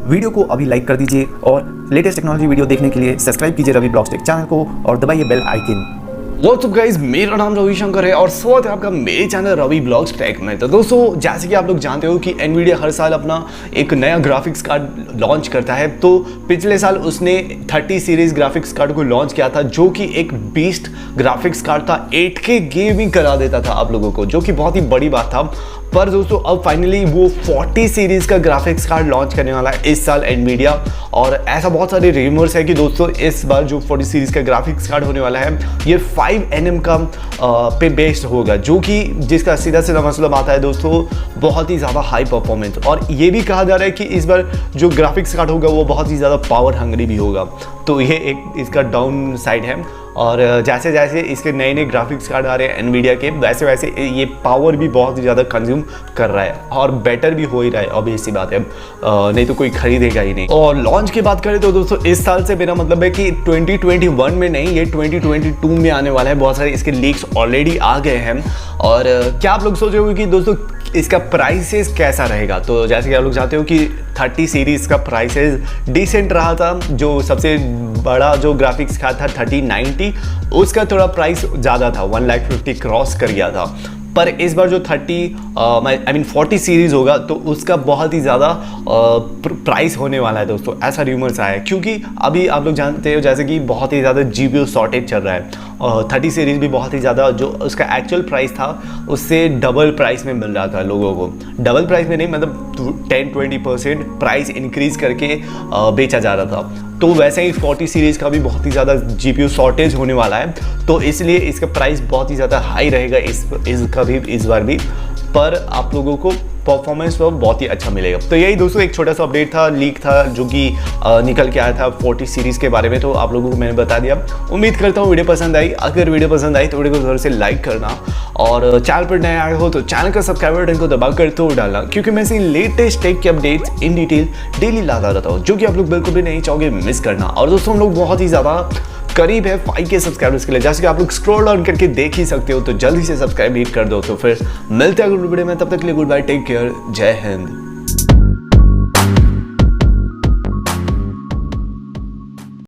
Video को अभी like कर दीजिए और लेटेस्ट टेक्नोलॉजी वीडियो देखने के लिए सब्सक्राइब कीजिए रवि ब्लॉग्स टेक चैनल को और दबाइए bell icon. What's up guys, मेरा नाम रविशंकर है और स्वागत है आपका मेरे चैनल रवि ब्लॉग्स टेक में। तो दोस्तों, जैसे कि आप लोग जानते हो कि एनवीडिया हर साल अपना एक नया ग्राफिक्स कार्ड लॉन्च करता है। तो पिछले साल उसने 30 सीरीज ग्राफिक्स कार्ड को लॉन्च किया था, जो कि एक बीस्ट ग्राफिक्स कार्ड था। 8K गेमिंग करा देता था आप लोगों को, जो कि बहुत ही बड़ी बात था। पर दोस्तों, अब फाइनली वो 40 सीरीज का ग्राफिक्स कार्ड लॉन्च करने वाला है इस साल एनवीडिया। और ऐसा बहुत सारे रूमर्स है कि दोस्तों इस बार जो 40 सीरीज का ग्राफिक्स कार्ड होने वाला है ये 5nm का पे बेस्ड होगा, जो कि जिसका सीधा सीधा मतलब आता है दोस्तों बहुत ही ज़्यादा हाई परफॉर्मेंस। और ये भी कहा जा रहा है कि इस बार जो ग्राफिक्स कार्ड होगा वो बहुत ही ज़्यादा पावर हंग्री भी होगा। तो ये एक इसका डाउन साइड है। और जैसे जैसे इसके नए नए ग्राफिक्स कार्ड आ रहे हैं एनवीडिया के, वैसे वैसे ये पावर भी बहुत ही ज़्यादा कंज्यूम कर रहा है और बेटर भी हो ही रहा है। ऑब्वियस सी बात है, नहीं तो कोई खरीदेगा ही नहीं। और लॉन्च की बात करें तो दोस्तों इस साल से मेरा मतलब है कि 2021 में नहीं, ये 2022 में आने वाला है। बहुत सारे इसके लीक्स ऑलरेडी आ गए हैं। और क्या आप लोग सोच रहे हो कि दोस्तों इसका प्राइसेस कैसा रहेगा? तो जैसे कि आप लोग जानते हो कि 30 सीरीज़ का प्राइसेस डिसेंट रहा था। जो सबसे बड़ा जो ग्राफिक्स कार्ड था 3090, उसका थोड़ा प्राइस ज़्यादा था, 1,50,000 क्रॉस कर गया था। पर इस बार जो 40 सीरीज़ होगा तो उसका बहुत ही ज़्यादा प्राइस होने वाला है दोस्तों, ऐसा रूमर्स आया है। क्योंकि अभी आप लोग जानते हो जैसे कि बहुत ही ज़्यादा GPU शॉर्टेज चल रहा है। 30 सीरीज़ भी बहुत ही ज़्यादा, जो उसका एक्चुअल प्राइस था उससे डबल प्राइस में मिल रहा था लोगों को। डबल प्राइस में नहीं, मतलब 10-20% प्राइस इंक्रीज़ करके बेचा जा रहा था। तो वैसे ही 40 सीरीज़ का भी बहुत ही ज़्यादा GPU शॉर्टेज होने वाला है, तो इसलिए इसका प्राइस बहुत ही ज़्यादा हाई रहेगा इस बार भी। पर आप लोगों को परफॉर्मेंस तो बहुत ही अच्छा मिलेगा। तो यही दोस्तों एक छोटा सा अपडेट था, लीक था, जो कि निकल के आया था 40 सीरीज़ के बारे में। तो आप लोगों को मैंने बता दिया। उम्मीद करता हूँ वीडियो पसंद आई। अगर वीडियो पसंद आई तो वीडियो को ज़रूर से लाइक करना, और चैनल पर नए आए हो तो चैनल का सब्सक्राइबर बटन को दबा कर तो डालना, क्योंकि मैं ऐसे लेटेस्ट टेक के अपडेट्स इन डिटेल डेली लाता रहता हूँ, जो कि आप लोग बिल्कुल भी नहीं चाहोगे मिस करना। और दोस्तों, हम लोग बहुत ही ज़्यादा करीब है 5K सब्सक्राइबर्स के लिए, जैसे कि आप लोग स्क्रॉल डाउन करके देख ही सकते हो। तो जल्दी से सब्सक्राइब भी कर दो। तो फिर मिलते हैं अगली वीडियो में, तब तक के लिए गुड बाय, टेक केयर, जय हिंद।